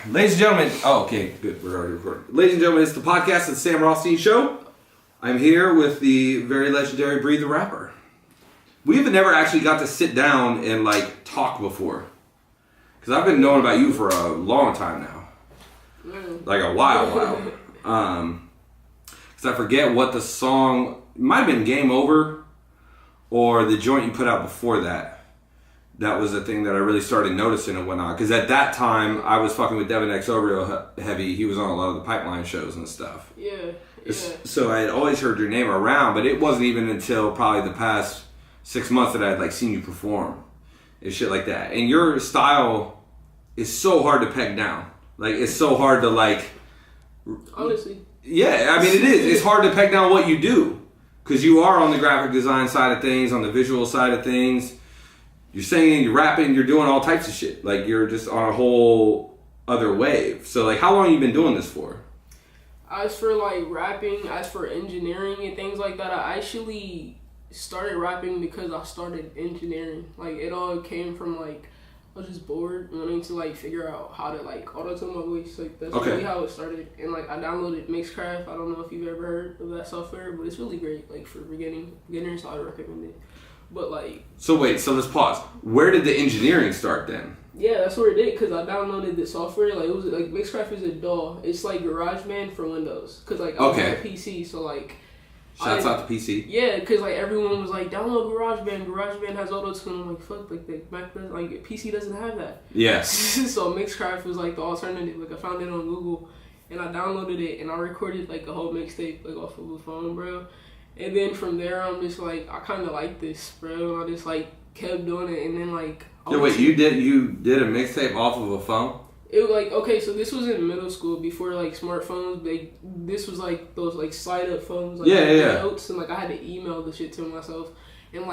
Ladies and gentlemen, okay, good, we're already recording. Ladies and gentlemen, it's the podcast of the Sam Rothstein Show. I'm here with the very legendary Bree the Rapper. We have never actually got to sit down and talk before. Because I've been knowing about you for a long time now. Like a while. Because I forget what the song, it might have been Game Over or the joint you put out before that. That was the thing that I really started noticing and whatnot. Because at that time, I was fucking with Devin XO real heavy. He was on a lot of the Pipeline shows and stuff. Yeah. So I had always heard your name around, but it wasn't even until probably the past 6 months that I had seen you perform and shit like that. And your style is so hard to peg down. It's so hard to honestly. Yeah, I mean it is. It's hard to peg down what you do. Because you are on the graphic design side of things, on the visual side of things. You're singing, you're rapping, you're doing all types of shit. You're just on a whole other wave. So how long have you been doing this for? As for rapping, as for engineering and things like that, I actually started rapping because I started engineering. It all came from I was just bored wanting to figure out how to auto-tune my voice. That's really how it started. And I downloaded Mixcraft. I don't know if you've ever heard of that software, but it's really great for beginners, so I recommend it. But So wait, so let's pause. Where did the engineering start then? Yeah, that's where it did, because I downloaded the software. It was Mixcraft is a DAW. It's GarageBand for Windows. Because I was on a PC, so Shouts out to PC. Yeah, because everyone was download GarageBand. GarageBand has auto-tune. I'm fuck, back then, PC doesn't have that. Yeah. So Mixcraft was the alternative. I found it on Google, and I downloaded it, and I recorded a whole mixtape off of a phone, bro. And then from there, I'm just I kind of like this, bro. And I just kept doing it, and then you did a mixtape off of a phone? It was okay, so this was in middle school before smartphones. This was those slide up phones, notes, and I had to email the shit to myself and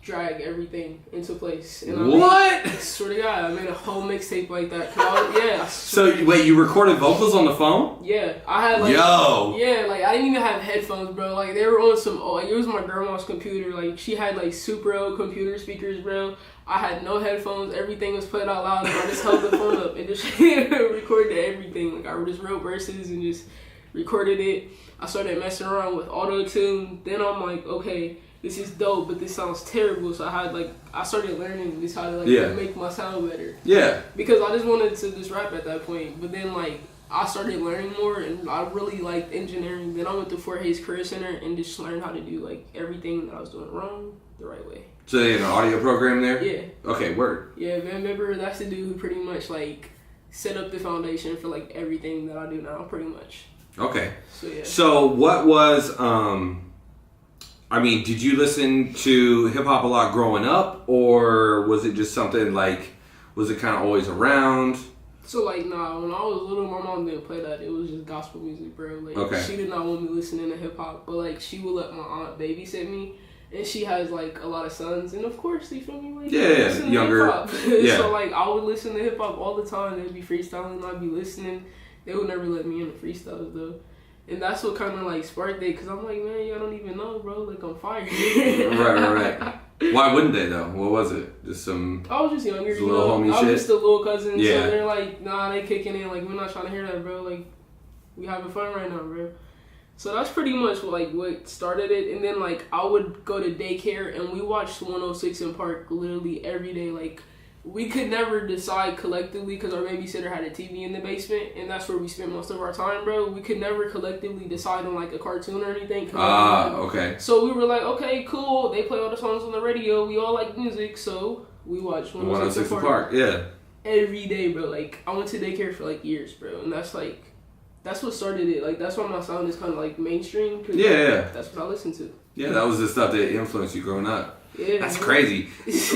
drag everything into place. And I swear to God, I made a whole mixtape like that. So wait, you recorded vocals on the phone? Yeah, I had I didn't even have headphones, bro. They were on some it was my grandma's computer. She had super old computer speakers, bro. I had no headphones. Everything was played out loud, and I just held the phone up and just recorded everything. I just wrote verses and just recorded it. I started messing around with auto-tune. Then I'm okay, this is dope, but this sounds terrible. So I started learning how to make my sound better. Yeah. Because I just wanted to just rap at that point. But then I started learning more, and I really liked engineering. Then I went to Fort Hays Career Center and just learned how to do everything that I was doing wrong the right way. So they had an audio program there? Yeah. Okay, word. Yeah, man, remember that's the dude who pretty much set up the foundation for everything that I do now, pretty much. Okay. So yeah. So what was did you listen to hip hop a lot growing up, or was it just something was it kind of always around? So nah, when I was little, my mom didn't play that. It was just gospel music, bro. Okay. She did not want me listening to hip hop, but she would let my aunt babysit me. And she has a lot of sons, and of course, you feel me? Younger. Yeah. So I would listen to hip hop all the time. They'd be freestyling, I'd be listening. They would never let me in the freestyles though, and that's what kind of sparked it. Cause I'm man, y'all don't even know, bro. I'm fired. Right. Why wouldn't they though? What was it? Just some. I was just younger, you know. Homie I was shit? just a little cousin. Yeah. So they're nah, they kicking in. We're not trying to hear that, bro. We having fun right now, bro. So that's pretty much what started it. And then I would go to daycare and we watched 106 in Park literally every day. We could never decide collectively because our babysitter had a TV in the basement, and that's where we spent most of our time, bro. We could never collectively decide on a cartoon or anything. Okay. So we were okay, cool. They play all the songs on the radio. We all like music, so we watched 106 in Park. Yeah. Every day, bro. I went to daycare for years, bro, and that's what started it. That's why my sound is kind of mainstream. Cause yeah. That's what I listened to. Yeah, that was the stuff that influenced you growing up. Yeah. That's crazy.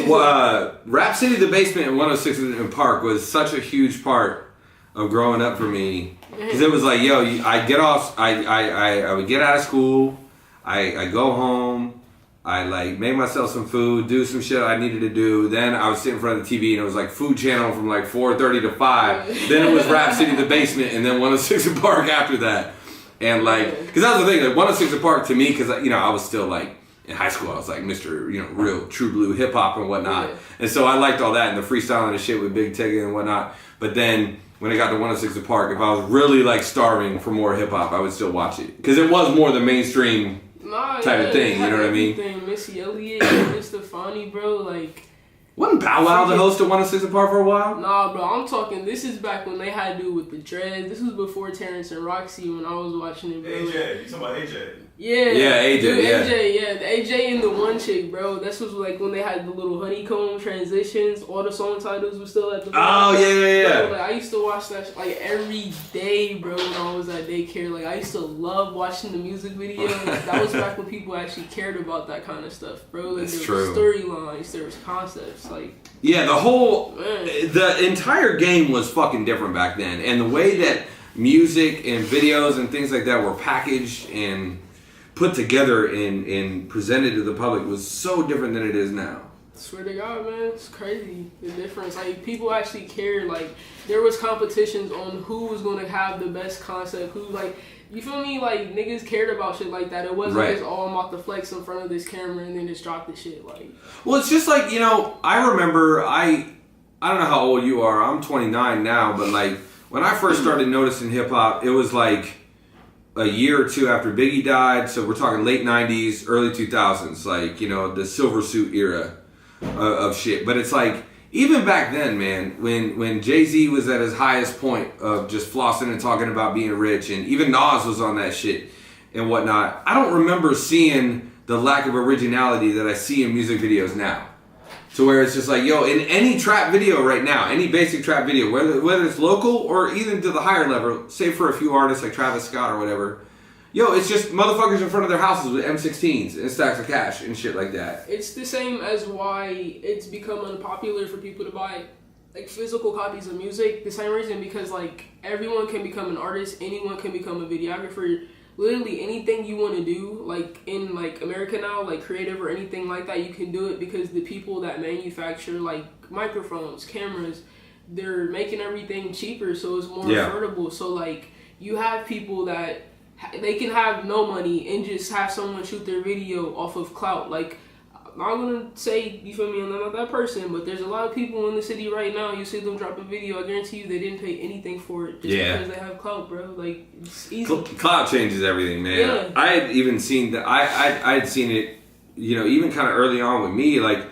Rap City the Basement and 106 in Park was such a huge part of growing up for me. Because it was I get off, I would get out of school, I go home, I make myself some food, do some shit I needed to do. Then I would sit in front of the TV and it was Food Channel from 4:30 to 5. Then it was Rap City the Basement, and then 106 in Park after that. And because that was the thing, 106 in Park to me, because I was still in high school, I was Mr. Real true blue hip hop and whatnot. Yeah. And so I liked all that and the freestyling and shit with Big Tigger and whatnot. But then when it got to 106 & Park, if I was really like starving for more hip hop, I would still watch it because it was more the mainstream type of thing. You know what I mean? Missy Elliott, Mr. Stefani, bro, like. Wasn't Bow Wow the host of 106 & Park for a while? Nah, bro, I'm talking, this is back when they had to do with the dreads. This was before Terrence and Roxy when I was watching it, bro. AJ, you talking about AJ? Yeah. Yeah, AJ, dude, yeah. AJ, yeah. The AJ and the one chick, bro. This was like when they had the little honeycomb transitions. All the song titles were still at the bottom. Oh, yeah. Bro, like, I used to watch that like every day, bro, when I was at daycare. Like, I used to love watching the music videos. That was back when people actually cared about that kind of stuff, bro. Like, That's there was true. storylines, there was concepts, like... Yeah, the entire game was fucking different back then. And the way that music and videos and things like that were packaged and put together and presented to the public was so different than it is now. Swear to God, man, it's crazy, the difference. Like, people actually cared. Like, there was competitions on who was going to have the best concept, who, like, you feel me? Like, niggas cared about shit like that. It wasn't just all I'm about to flex in front of this camera and then just drop the shit. Like, well, it's just like, you know, I remember, I don't know how old you are. I'm 29 now, but like, when I first started noticing hip hop, it was like a year or two after Biggie died. So we're talking late 90s, early 2000s, like, you know, the Silver Suit era of shit. But it's like, even back then, man, when Jay-Z was at his highest point of just flossing and talking about being rich, and even Nas was on that shit and whatnot, I don't remember seeing the lack of originality that I see in music videos now. To where it's just like, yo, in any trap video right now, any basic trap video, whether it's local or even to the higher level, say for a few artists like Travis Scott or whatever, yo, it's just motherfuckers in front of their houses with M16s and stacks of cash and shit like that. It's the same as why it's become unpopular for people to buy like physical copies of music. The same reason, because like everyone can become an artist, anyone can become a videographer. Literally anything you want to do, like in like America now, like creative or anything like that, you can do it because the people that manufacture like microphones, cameras, they're making everything cheaper, so it's more affordable. So like you have people that they can have no money and just have someone shoot their video off of clout. Like, I'm not gonna say, you feel me, I'm not that person, but there's a lot of people in the city right now, you see them drop a video, I guarantee you they didn't pay anything for it just because they have clout, bro. Like, it's easy. Clout changes everything, man. Yeah. I had even seen that, I had seen it, you know, even kind of early on with me. Like,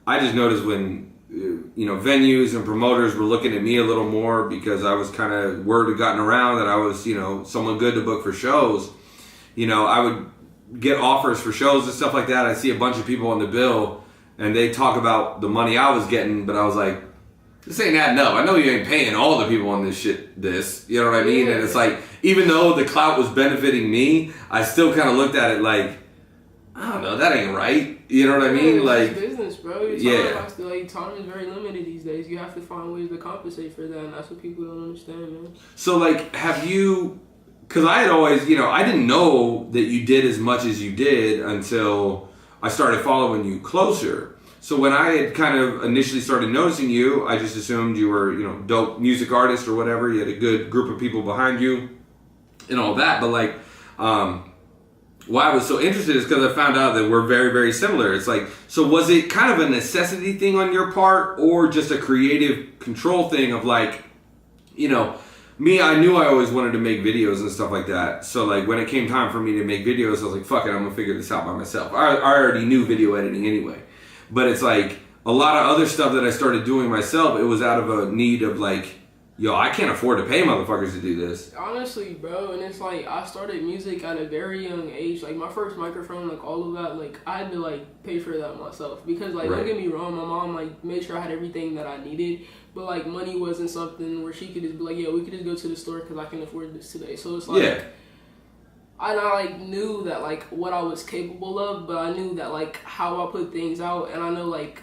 I just noticed when, you know, venues and promoters were looking at me a little more because I was kind of, word had gotten around that I was, you know, someone good to book for shows. You know, I would get offers for shows and stuff like that. I see a bunch of people on the bill and they talk about the money I was getting, but I was like, this ain't adding up. I know you ain't paying all the people on this shit this. You know what I mean? And it's like, even though the clout was benefiting me, I still kind of looked at it like, I don't know, that ain't right. You know what I mean? It's like business, bro. Time is very limited these days. You have to find ways to compensate for that, and that's what people don't understand, man. So like, have you, because I had always, you know, I didn't know that you did as much as you did until I started following you closer. So when I had kind of initially started noticing you, I just assumed you were, you know, dope music artist or whatever. You had a good group of people behind you and all that. But like, why I was so interested is because I found out that we're very, very similar. It's like, so was it kind of a necessity thing on your part or just a creative control thing of like, you know, me, I knew I always wanted to make videos and stuff like that. So like when it came time for me to make videos, I was like, fuck it, I'm gonna figure this out by myself. I already knew video editing anyway. But it's like a lot of other stuff that I started doing myself, it was out of a need of like, yo, I can't afford to pay motherfuckers to do this. Honestly, bro, and it's like, I started music at a very young age. Like, my first microphone, like, all of that, like, I had to, like, pay for that myself. Because, like, don't get me wrong, my mom, like, made sure I had everything that I needed. But, like, money wasn't something where she could just be like, yeah, we could just go to the store because I can afford this today. So, it's like, I like, knew that, like, what I was capable of, but I knew that, like, how I put things out, and I know, like,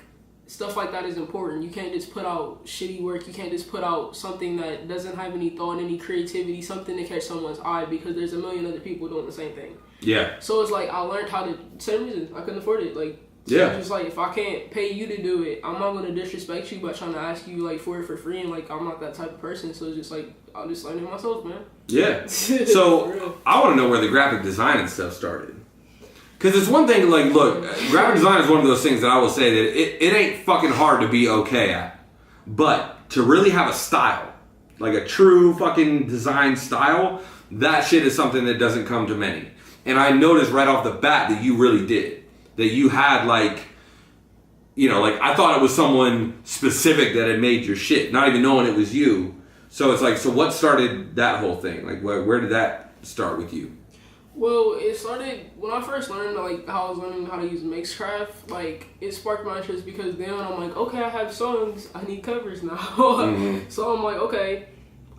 stuff like that is important. You can't just put out shitty work. You can't just put out something that doesn't have any thought, any creativity, something to catch someone's eye because there's a million other people doing the same thing. Yeah. So it's like I learned how to, same reason, I couldn't afford it. Like, so it's just like, if I can't pay you to do it, I'm not going to disrespect you by trying to ask you like for it for free, and like I'm not that type of person. So it's just like, I'll just learn it myself, man. Yeah. So I want to know where the graphic design and stuff started. Because it's one thing, like, look, graphic design is one of those things that I will say that it ain't fucking hard to be okay at. But to really have a style like a true fucking design style, that shit is something that doesn't come to many. And I noticed right off the bat that you really did. That you had like, you know, like I thought it was someone specific that had made your shit, not even knowing it was you. So it's like, so what started that whole thing? Like, where did that start with you? Well, it started when I first learned like how I was learning how to use Mixcraft. Like it sparked my interest because then I'm like, okay, I have songs, I need covers now. So I'm like, okay,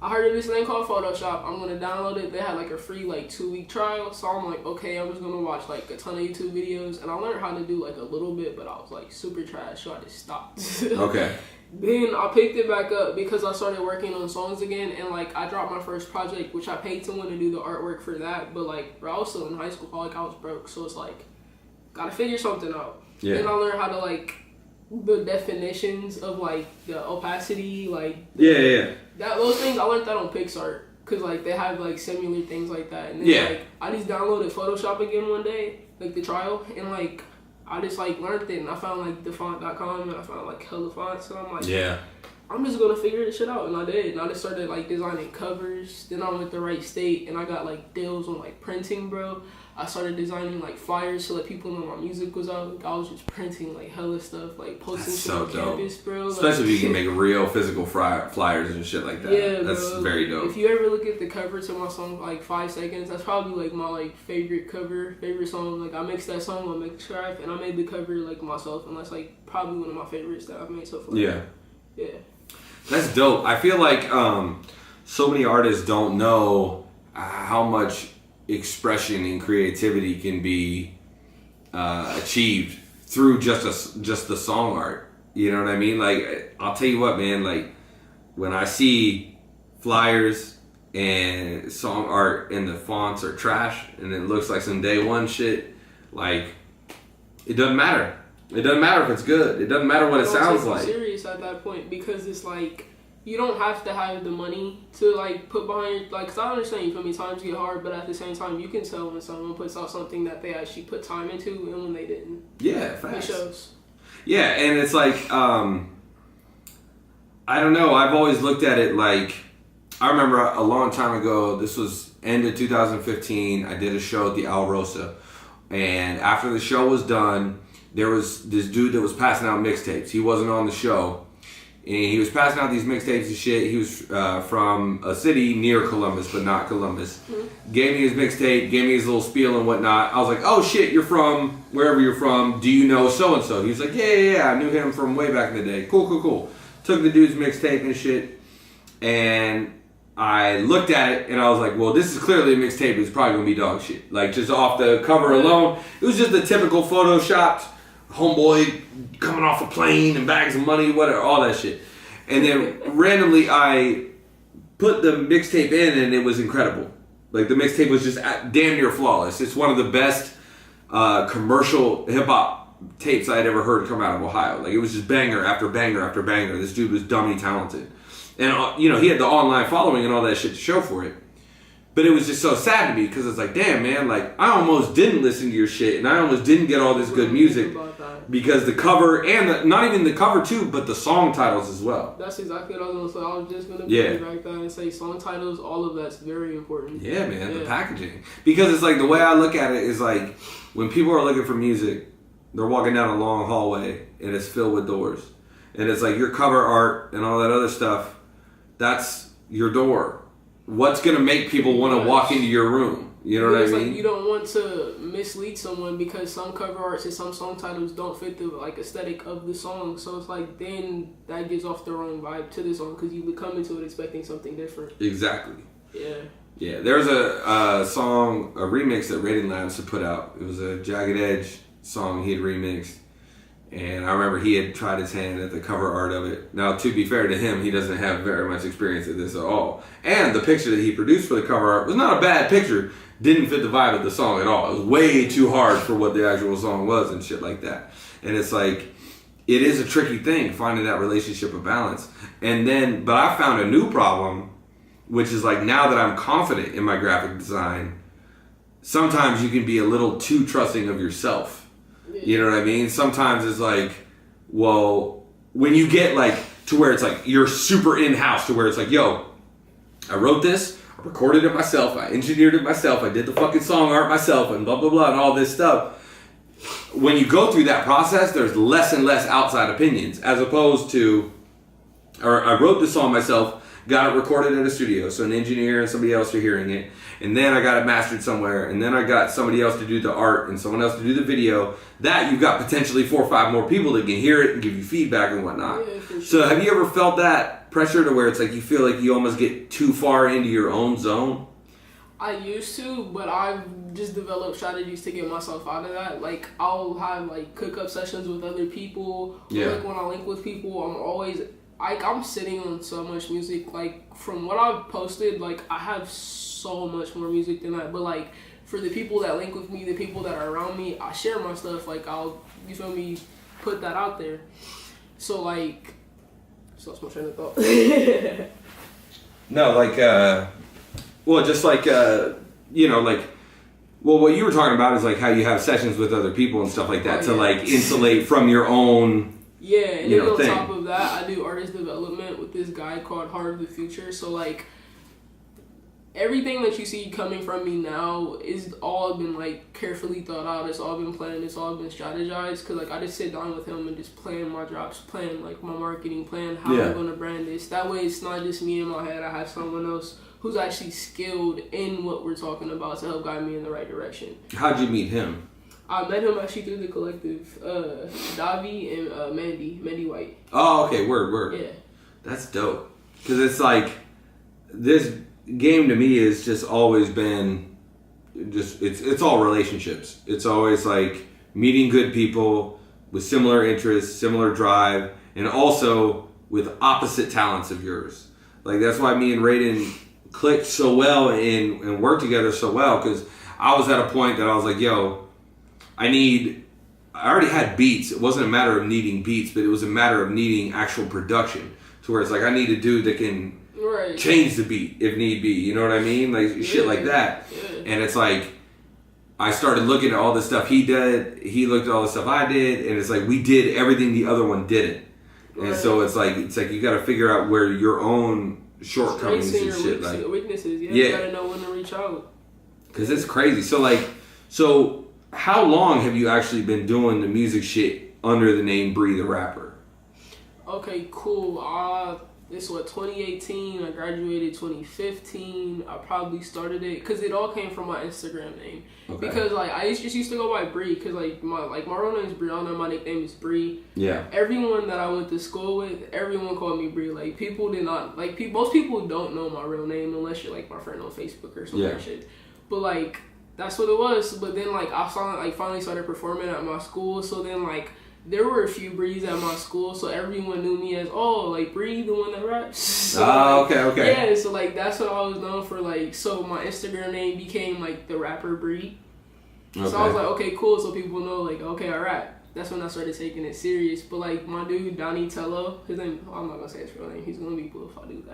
I heard of this thing called Photoshop. I'm gonna download it. They had like a free like 2-week trial. So I'm like, okay, I'm just gonna watch like a ton of YouTube videos, and I learned how to do like a little bit, but I was like super trash, so I just stopped. Okay. Then I picked it back up because I started working on songs again, and like I dropped my first project, which I paid someone to do the artwork for that. But like, I was still in high school, like I was broke, so it's like, gotta figure something out. Yeah. Then I learned how to like the definitions of like the opacity, like those things. I learned that on Pixar because like they have like similar things like that. And then like I just downloaded Photoshop again one day, like the trial, and like I just like learned it, and I found like thefont.com, and I found like hella fonts, so I'm like, I'm just gonna figure this shit out, and I did. And I just started like designing covers. Then I went to Wright State, and I got like deals on like printing, bro. I started designing like flyers to let people know my music was out. Like, I was just printing like hella stuff, like posting to the campus, bro. Especially if you can make real physical flyers and shit like that. Yeah, that's bro. Very dope. If you ever look at the cover to my song like 5 Seconds, that's probably like my like favorite song. Like I mixed that song on Mixcraft, and I made the cover like myself, and that's like probably one of my favorites that I've made so far. Yeah. That's dope. I feel like so many artists don't know how much expression and creativity can be achieved through just the song art. You know what I mean? Like, I'll tell you what, man, like when I see flyers and song art and the fonts are trash and it looks like some day one shit, like it doesn't matter. It doesn't matter if it's good. It doesn't matter what it sounds like. Serious at that point, because it's like you don't have to have the money to like put behind like, cause I understand, you feel me, times get hard, but at the same time you can tell when someone puts out something that they actually put time into and when they didn't. Yeah, facts. It shows. Yeah, and it's like I don't know, I've always looked at it like, I remember a long time ago, this was end of 2015, I did a show at the Al Rosa, and after the show was done, there was this dude that was passing out mixtapes. He wasn't on the show. And he was passing out these mixtapes and shit. He was from a city near Columbus, but not Columbus. Mm-hmm. Gave me his mixtape, gave me his little spiel and whatnot. I was like, oh shit, you're from wherever you're from. Do you know so-and-so? He was like, yeah, I knew him from way back in the day. Cool. Took the dude's mixtape and shit. And I looked at it and I was like, well, this is clearly a mixtape. It's probably going to be dog shit. Like, just off the cover alone. It was just the typical photoshopped homeboy coming off a plane and bags of money, whatever, all that shit. And then randomly I put the mixtape in and it was incredible. Like the mixtape was just damn near flawless. It's one of the best commercial hip hop tapes I had ever heard come out of Ohio. Like it was just banger after banger after banger. This dude was dummy talented. And you know, he had the online following and all that shit to show for it. But it was just so sad to me because it's like, damn, man, like I almost didn't listen to your shit and I almost didn't get all this good music because the cover and not even the cover too, but the song titles as well. That's exactly what I was going to say. I was just going to piggyback that and say song titles, all of that's very important. Yeah, man, the packaging. Because it's like the way I look at it is like when people are looking for music, they're walking down a long hallway and it's filled with doors. And it's like your cover art and all that other stuff, that's your door. What's going to make people want to walk into your room? You know what I mean? Like you don't want to mislead someone because some cover arts and some song titles don't fit the like aesthetic of the song. So it's like then that gives off the wrong vibe to the song because you come into it expecting something different. Exactly. Yeah. There was a song, a remix that Rating Labs had put out. It was a Jagged Edge song he had remixed. And I remember he had tried his hand at the cover art of it. Now, to be fair to him, he doesn't have very much experience at this at all. And the picture that he produced for the cover art was not a bad picture. Didn't fit the vibe of the song at all. It was way too hard for what the actual song was and shit like that. And it's like, it is a tricky thing, finding that relationship of balance. And then, but I found a new problem, which is like, now that I'm confident in my graphic design, sometimes you can be a little too trusting of yourself. You know what I mean? Sometimes it's like, well, when you get like to where it's like you're super in-house to where it's like, yo, I wrote this, I recorded it myself, I engineered it myself, I did the fucking song art myself, and blah, blah, blah, and all this stuff. When you go through that process, there's less and less outside opinions, as opposed to, or I wrote the song myself, got it recorded at a studio, so an engineer and somebody else are hearing it, and then I got it mastered somewhere, and then I got somebody else to do the art and someone else to do the video. That you've got potentially 4 or 5 more people that can hear it and give you feedback and whatnot. Yeah, for sure. So have you ever felt that pressure to where it's like you feel like you almost get too far into your own zone? I used to, but I've just developed strategies to get myself out of that. Like, I'll have like cook-up sessions with other people. Yeah. Like when I link with people, I'm always I'm sitting on so much music. Like, from what I've posted, like, I have so much more music than that. But, like, for the people that link with me, the people that are around me, I share my stuff. Like, I'll, you feel me, put that out there. So, like, so that's my train of thought. No, like, well, just like, you know, like, well, what you were talking about is, like, how you have sessions with other people and stuff like that to, like, insulate from your own... Yeah, and then on top of that, I do artist development with this guy called Heart of the Future. So, like, everything that you see coming from me now is all been, like, carefully thought out. It's all been planned. It's all been strategized. Because, like, I just sit down with him and just plan my drops, plan, like, my marketing, plan how I'm going to brand this. That way, it's not just me in my head. I have someone else who's actually skilled in what we're talking about to help guide me in the right direction. How'd you meet him? I met him actually through the collective, Davi and Mandy White. Oh, okay, word. Yeah. That's dope. Because it's like, this game to me has just always been, it's all relationships. It's always like meeting good people with similar interests, similar drive, and also with opposite talents of yours. Like, that's why me and Raiden clicked so well and worked together so well, because I was at a point that I was like, yo, I already had beats. It wasn't a matter of needing beats, but it was a matter of needing actual production. To where it's like, I need a dude that can change the beat if need be. You know what I mean? Like, shit like that. Yeah. And it's like, I started looking at all the stuff he did. He looked at all the stuff I did. And it's like, we did everything the other one didn't. Right. And so it's like you got to figure out where your own shortcomings and shit. Like weaknesses. Yeah. You got to know when to reach out. Because it's crazy. So how long have you actually been doing the music shit under the name Bree the Rapper? Okay, cool. This was 2018. I graduated 2015. I probably started it because it all came from my Instagram name. Okay. Because like I just used to go by Bree because like my real name is Brianna. My nickname is Bree. Yeah. Everyone that I went to school with, everyone called me Bree. Like people did not like most people don't know my real name unless you're like my friend on Facebook or something like shit. But like. That's what it was. But then, like, I finally started performing at my school. So then, like, there were a few Brees at my school. So everyone knew me as, like, Bree, the one that raps. So, okay. Yeah, so, like, that's what I was known for. Like, so my Instagram name became, like, the rapper Bree. Okay. So I was like, okay, cool. So people know, like, okay, I rap. That's when I started taking it serious. But, like, my dude, Donnie Tello, his name, I'm not going to say his real name. He's going to be cool if I do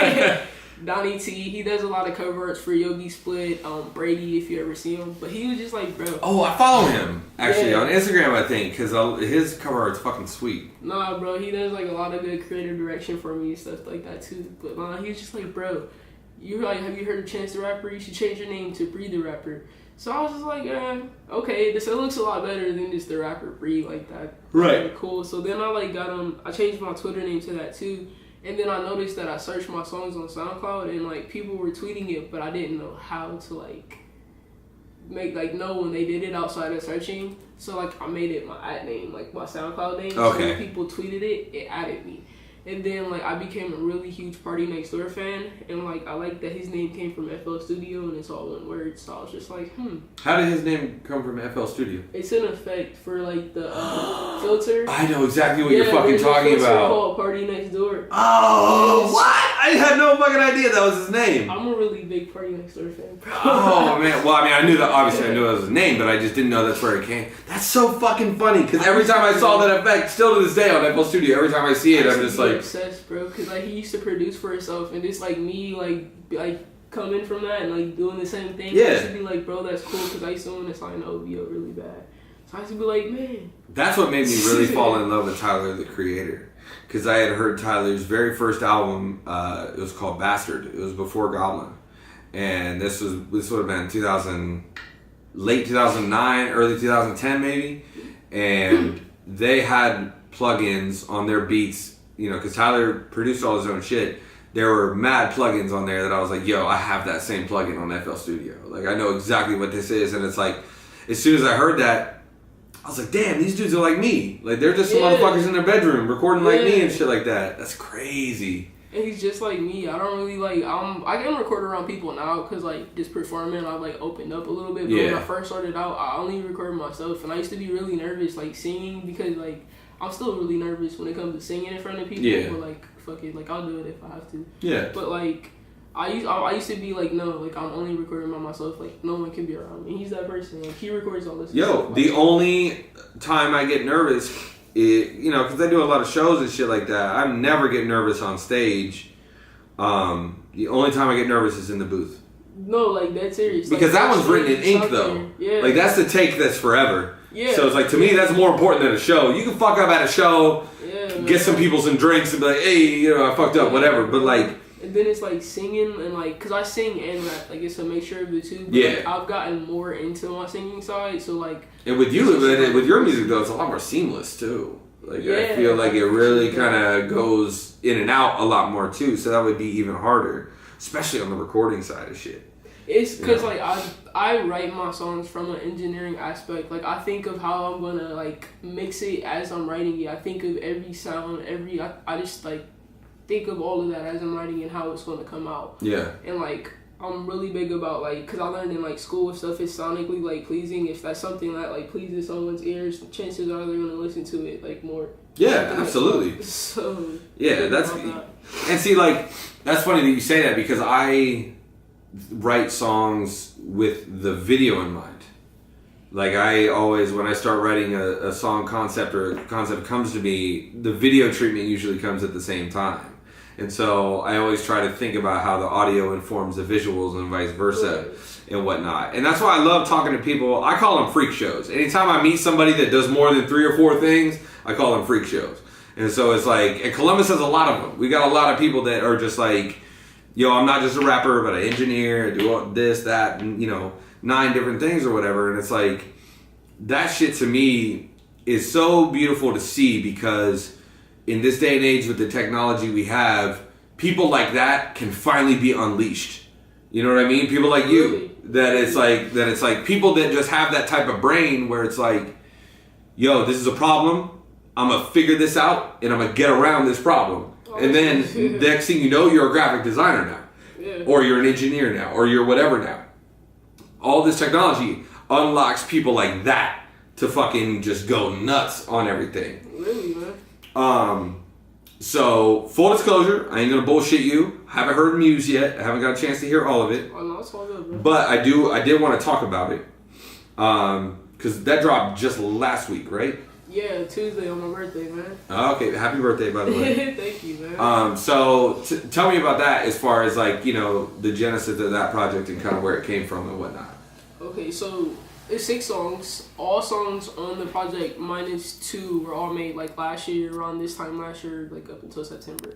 that. Donnie T, he does a lot of cover arts for Yogi Split, Brady, if you ever see him. But he was just like, bro. Oh, I follow him, actually, on Instagram, I think, because his cover art's fucking sweet. Nah, bro, he does, like, a lot of good creative direction for me and stuff like that, too. But, he was just like, bro, have you heard of Chance the Rapper? You should change your name to Bree the Rapper. So I was just like, okay, this looks a lot better than just the rapper Bree like that. Right. Really cool. So then I changed my Twitter name to that, too. And then I noticed that I searched my songs on SoundCloud and, like, people were tweeting it, but I didn't know how to, like, know when they did it outside of searching. So, like, I made it my ad name, like, my SoundCloud name. Okay. So when people tweeted it, it added me. And then, like, I became a really huge Party Next Door fan. And, like, I like that his name came from FL Studio and it's all one word. So I was just like, How did his name come from FL Studio? It's an effect for, like, the filter. I know exactly what you're fucking talking about. Called Party Next Door. Oh, what? I had no fucking idea that was his name. I'm a really big Party Next Door fan, bro. Oh, man. Well, I mean, I knew that, obviously, I knew that was his name, but I just didn't know that's where it came. That's so fucking funny, because every time I saw that effect, still to this day on FL Studio, every time I see it, I'm just like... obsessed, bro, because, like, he used to produce for himself, and it's, like, me, like coming from that and, like, doing the same thing. I used to be like, bro, that's cool, because I used to want to sign OVO really bad. So I used to be like, man. That's what made me really fall in love with Tyler, the Creator. because I had heard Tyler's very first album. It was called Bastard. It was before Goblin, and this would have been 2000, late 2009, early 2010 maybe, and they had plugins on their beats. You know, because Tyler produced all his own shit. There were mad plugins on there that I was like, yo, I have that same plugin on FL Studio. Like, I know exactly what this is. And it's like, as soon as I heard that, I was like, damn, these dudes are like me. Like, they're just some motherfuckers in their bedroom recording like me and shit like that. That's crazy. And he's just like me. I don't really like, I can record around people now because, like, just performing, I've, like, opened up a little bit. But when I first started out, I only recorded myself. And I used to be really nervous, like, singing because, like, I'm still really nervous when it comes to singing in front of people. Yeah. But, like, fuck it. Like, I'll do it if I have to. Yeah. But, like, I used to be like, no, like, I'm only recording by myself. Like, no one can be around me. He's that person. Like, he records all this stuff. The only time I get nervous is, you know, because I do a lot of shows and shit like that. I never get nervous on stage. The only time I get nervous is in the booth. No, like, that's serious. Because like, that one's written in ink, though. Yeah. Like, that's the take that's forever. Yeah. So it's like, to me, that's more important than a show. You can fuck up at a show, get some people some drinks, and be like, hey, you know, I fucked up, whatever. But, like... And then it's, like, singing, and, like... Because I sing and rap. Like, it's a mixture of the two. But, like, I've gotten more into my singing side, so, like... And with you, with your music, though, it's a lot more seamless, too. Like, I feel like it really kind of goes in and out a lot more, too. So that would be even harder. Especially on the recording side of shit. It's because, like, I write my songs from an engineering aspect. Like, I think of how I'm going to, like, mix it as I'm writing it. I think of every sound, I just, like, think of all of that as I'm writing and how it's going to come out. Yeah. And, like, I'm really big about, like, because I learned in, like, school stuff is sonically, like, pleasing. If that's something that, like, pleases someone's ears, chances are they're going to listen to it, like, more. Yeah, absolutely. So, yeah, that's... And see, like, that's funny that you say that because I write songs with the video in mind. Like, I always, when I start writing a song concept or a concept comes to me, the video treatment usually comes at the same time. And so I always try to think about how the audio informs the visuals and vice versa and whatnot. And that's why I love talking to people. I call them freak shows. Anytime I meet somebody that does more than 3 or 4 things, I call them freak shows. And so it's like, and Columbus has a lot of them. We got a lot of people that are just like, yo, I'm not just a rapper, but I engineer, I do all this, that, and, you know, 9 different things or whatever. And it's like, that shit to me is so beautiful to see because in this day and age with the technology we have, people like that can finally be unleashed. You know what I mean? People like you. That it's like people that just have that type of brain where it's like, yo, this is a problem. I'm going to figure this out and I'm going to get around this problem. And then next thing you know, you're a graphic designer now. Yeah. Or you're an engineer now. Or you're whatever now. All this technology unlocks people like that to fucking just go nuts on everything. Really, man? So, full disclosure, I ain't gonna bullshit you. I haven't heard Muse yet. I haven't got a chance to hear all of it. Oh, no, it's all good, bro. But I did want to talk about it. Because that dropped just last week, right? Yeah, Tuesday on my birthday, man. Okay, happy birthday, by the way. Thank you, man. So tell me about that as far as, like, you know, the genesis of that project and kind of where it came from and whatnot. Okay, so it's 6 songs. All songs on the project minus 2 were all made, like, last year, around this time last year, like, up until September.